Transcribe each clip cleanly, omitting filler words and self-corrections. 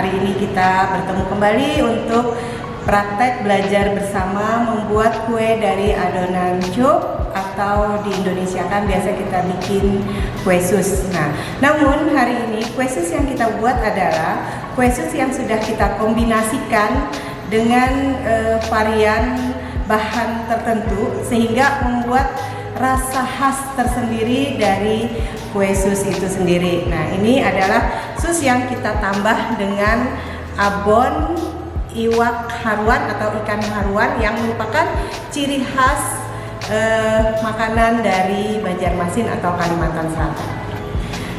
hari ini kita bertemu kembali untuk praktek belajar bersama membuat kue dari adonan cup, atau di Indonesia kan biasa kita bikin kue sus. Nah, namun hari ini kue sus yang kita buat adalah kue sus yang sudah kita kombinasikan dengan varian bahan tertentu sehingga membuat rasa khas tersendiri dari kue sus itu sendiri. Nah, ini adalah sus yang kita tambah dengan abon iwak haruan atau ikan haruan yang merupakan ciri khas makanan dari Banjarmasin atau Kalimantan Selatan.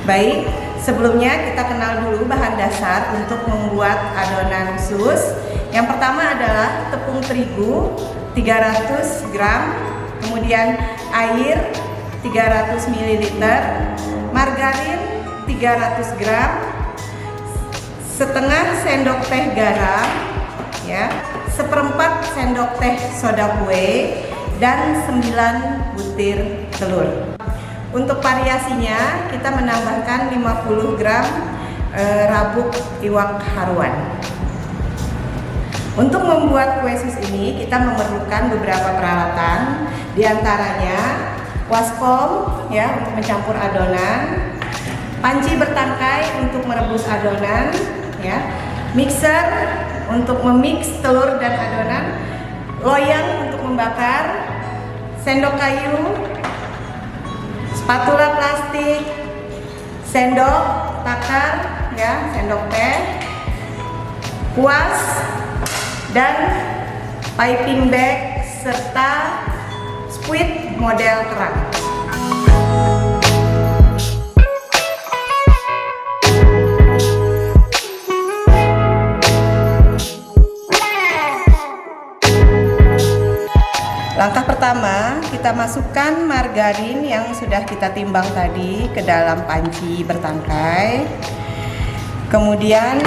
Baik, sebelumnya kita kenal dulu bahan dasar untuk membuat adonan sus. Yang pertama adalah tepung terigu 300 gram, kemudian air 300 ml, margarin 300 gram, setengah sendok teh garam, ya, seperempat sendok teh soda kue, dan 9 butir telur. Untuk variasinya kita menambahkan 50 gram rabuk iwak haruan. Untuk membuat kue sus ini kita memerlukan beberapa peralatan, diantaranya waskom ya untuk mencampur adonan, panci bertangkai untuk merebus adonan, ya, mixer untuk memix telur dan adonan, loyang untuk membakar, sendok kayu, spatula plastik, sendok takar ya, sendok teh, kuas, dan piping bag serta squid model kerang. Langkah pertama, kita masukkan margarin yang sudah kita timbang tadi ke dalam panci bertangkai. Kemudian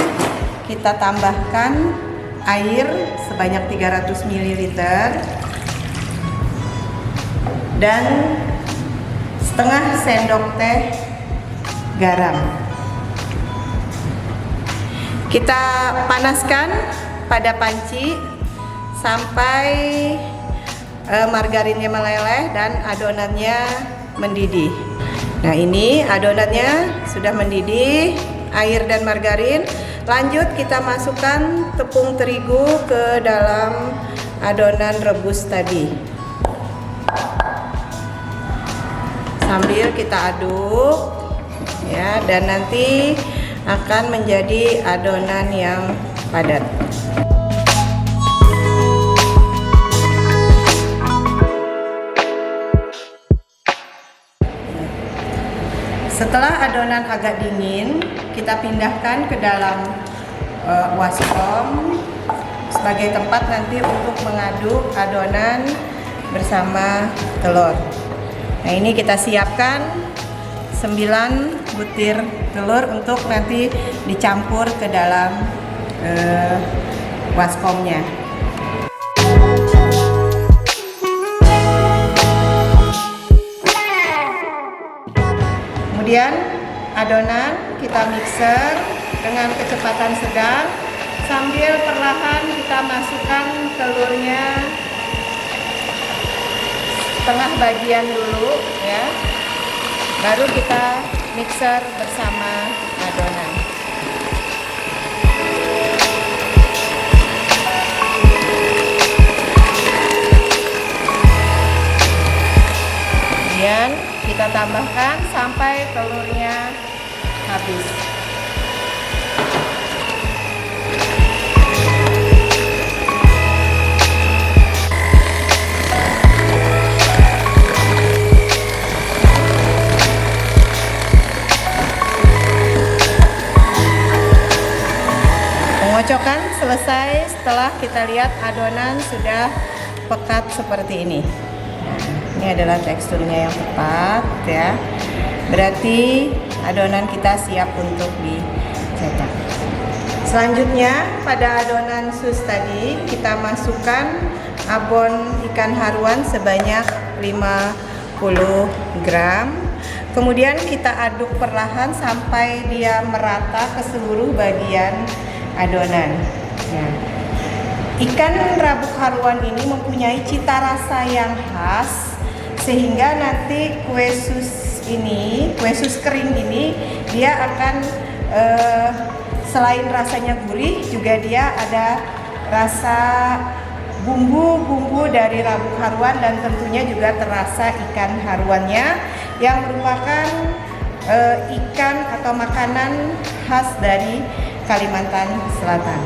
kita tambahkan air sebanyak 300 ml dan setengah sendok teh garam. Kita panaskan pada panci sampai margarinnya meleleh dan adonannya mendidih. Nah, ini adonannya sudah mendidih, air dan margarin. Lanjut kita masukkan tepung terigu ke dalam adonan rebus tadi. Sambil kita aduk ya, dan nanti akan menjadi adonan yang padat. Setelah adonan agak dingin, kita pindahkan ke dalam waskom sebagai tempat nanti untuk mengaduk adonan bersama telur. Nah, ini kita siapkan 9 butir telur untuk nanti dicampur ke dalam waskomnya. Kemudian adonan kita mixer dengan kecepatan sedang sambil perlahan kita masukkan telurnya setengah bagian dulu ya. Baru kita mixer bersama adonan. Kemudian kita tambahkan sampai telurnya habis. Pengocokan selesai setelah kita lihat adonan sudah pekat seperti ini. Ini adalah teksturnya yang tepat ya. Berarti adonan kita siap untuk dicetak. Selanjutnya pada adonan sus tadi kita masukkan abon ikan haruan sebanyak 50 gram. Kemudian kita aduk perlahan sampai dia merata ke seluruh bagian adonan. Nah, ikan rabuk haruan ini mempunyai cita rasa yang khas sehingga nanti kue sus kering ini dia akan selain rasanya gurih juga dia ada rasa bumbu-bumbu dari rabuk haruan dan tentunya juga terasa ikan haruannya yang merupakan ikan atau makanan khas dari Kalimantan Selatan.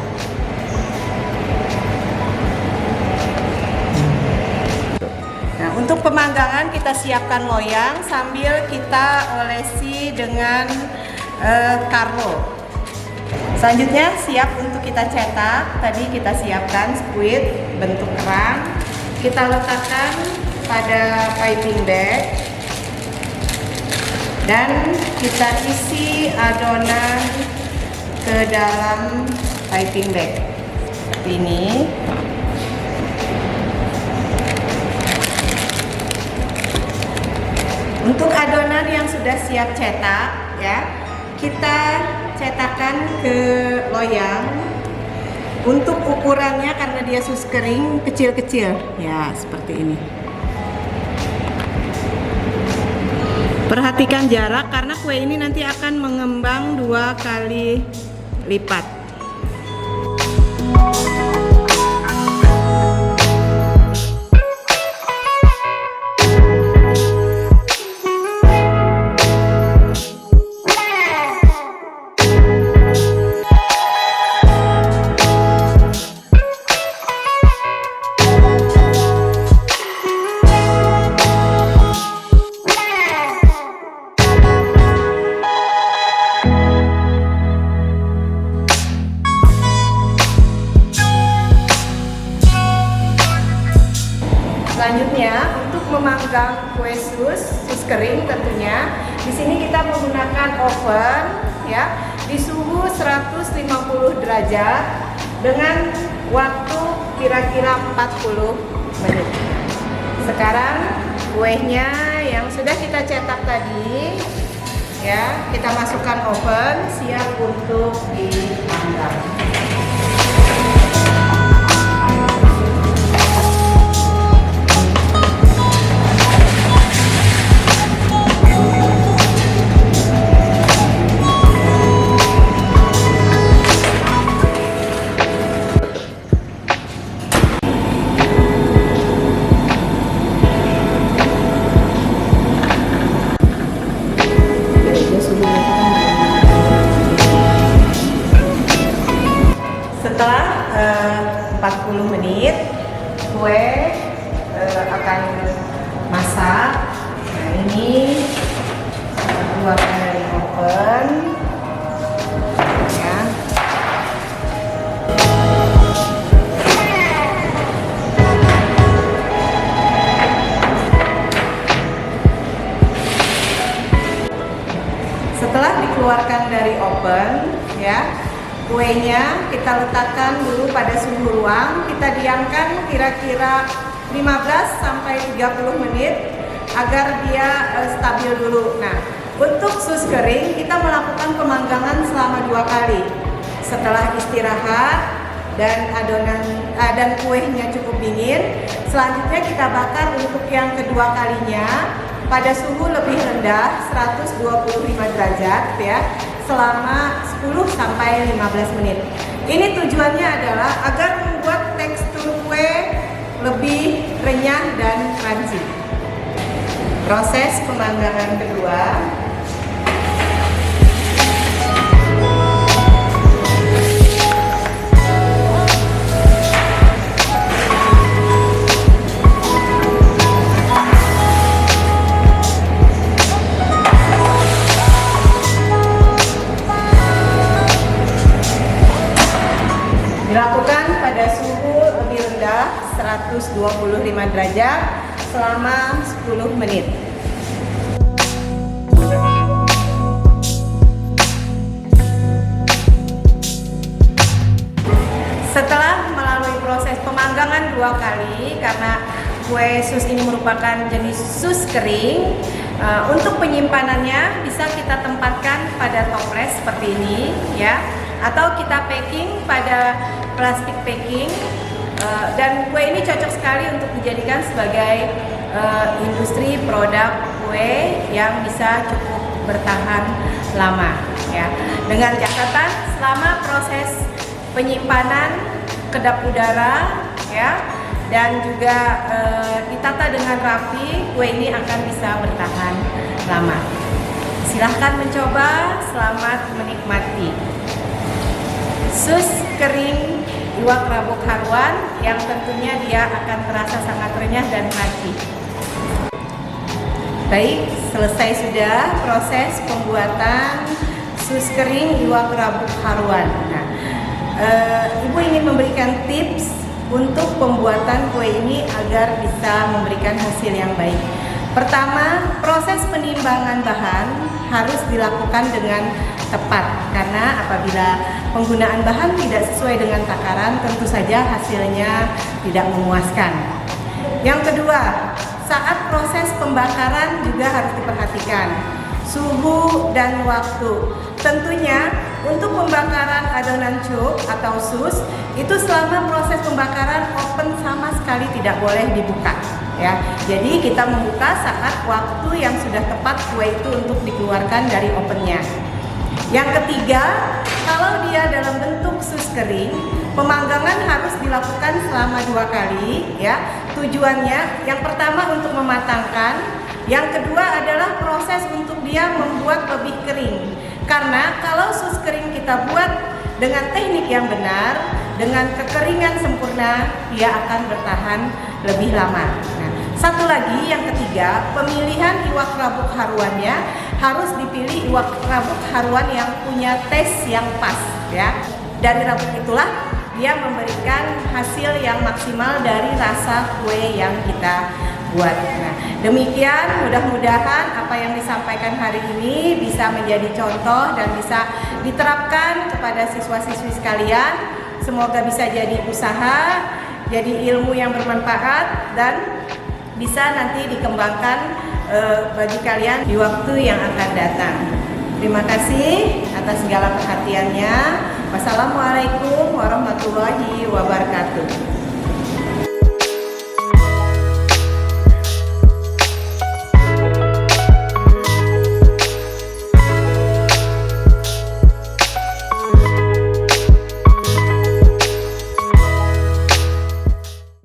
Nah, untuk pemanggangan kita siapkan loyang sambil kita olesi dengan karlo. Selanjutnya siap untuk kita cetak. Tadi kita siapkan squid bentuk kerang. Kita letakkan pada piping bag dan kita isi adonan ke dalam piping bag seperti ini. Untuk adonan yang sudah siap cetak ya, kita cetakkan ke loyang. Untuk ukurannya karena dia sus kering kecil-kecil ya, seperti ini. Perhatikan jarak karena kue ini nanti akan mengembang 2 kali lipat. Selanjutnya untuk memanggang kue sus kering tentunya di sini kita menggunakan oven ya di suhu 150 derajat dengan waktu kira-kira 40 menit. Sekarang kuenya yang sudah kita cetak tadi ya kita masukkan oven siap untuk dipanggang. Setelah 40 menit kue akan masak. Nah, ini keluarkan dari oven ya. Setelah dikeluarkan dari oven ya, kuenya kita letakkan dulu pada suhu ruang, kita diamkan kira-kira 15 sampai 30 menit agar dia stabil dulu. Nah, untuk sus kering kita melakukan pemanggangan selama 2 kali. Setelah istirahat dan dan kuenya cukup dingin, selanjutnya kita bakar untuk yang kedua kalinya pada suhu lebih rendah 125 derajat ya selama 10 sampai 15 menit. Ini tujuannya adalah agar membuat tekstur kue lebih renyah dan crunchy. Proses pemanggangan kedua. Dilakukan pada suhu lebih rendah 125 derajat selama 10 menit. Setelah melalui proses pemanggangan 2 kali karena kue sus ini merupakan jenis sus kering, untuk penyimpanannya bisa kita tempatkan pada toples seperti ini ya. atau kita packing pada plastik packing. Dan kue ini cocok sekali untuk dijadikan sebagai industri produk kue yang bisa cukup bertahan lama, ya. Dengan catatan selama proses penyimpanan kedap udara, ya, dan juga ditata dengan rapi, kue ini akan bisa bertahan lama. Silahkan mencoba, selamat menikmati. Sus kering iwak rabuk haruan yang tentunya dia akan terasa sangat renyah dan crunchy. Baik, selesai sudah proses pembuatan sus kering iwak rabuk haruan. Nah, Ibu ingin memberikan tips untuk pembuatan kue ini agar bisa memberikan hasil yang baik. Pertama, proses penimbangan bahan harus dilakukan dengan tepat, karena apabila penggunaan bahan tidak sesuai dengan takaran, tentu saja hasilnya tidak memuaskan. Yang kedua, saat proses pembakaran juga harus diperhatikan suhu dan waktu. Tentunya untuk pembakaran adonan cuk atau sus itu selama proses pembakaran oven sama sekali tidak boleh dibuka, ya. Jadi kita membuka saat waktu yang sudah tepat kue itu untuk dikeluarkan dari ovennya. Yang ketiga, kalau dia dalam bentuk sus kering, pemanggangan harus dilakukan selama 2 kali, ya. Tujuannya yang pertama untuk mematangkan, yang kedua adalah proses untuk dia membuat lebih kering. Karena kalau sus kering kita buat dengan teknik yang benar, dengan kekeringan sempurna, dia akan bertahan lebih lama. Nah, satu lagi yang ketiga, pemilihan iwak rabuk haruannya harus dipilih iwak rabuk haruan yang punya tes yang pas, ya. Dari rabuk itulah dia memberikan hasil yang maksimal dari rasa kue yang kita buat. Nah, demikian mudah-mudahan apa yang disampaikan hari ini bisa menjadi contoh dan bisa diterapkan kepada siswa-siswi sekalian. Semoga bisa jadi usaha, jadi ilmu yang bermanfaat dan bisa nanti dikembangkan bagi kalian di waktu yang akan datang. Terima kasih atas segala perhatiannya. Wassalamualaikum warahmatullahi wabarakatuh.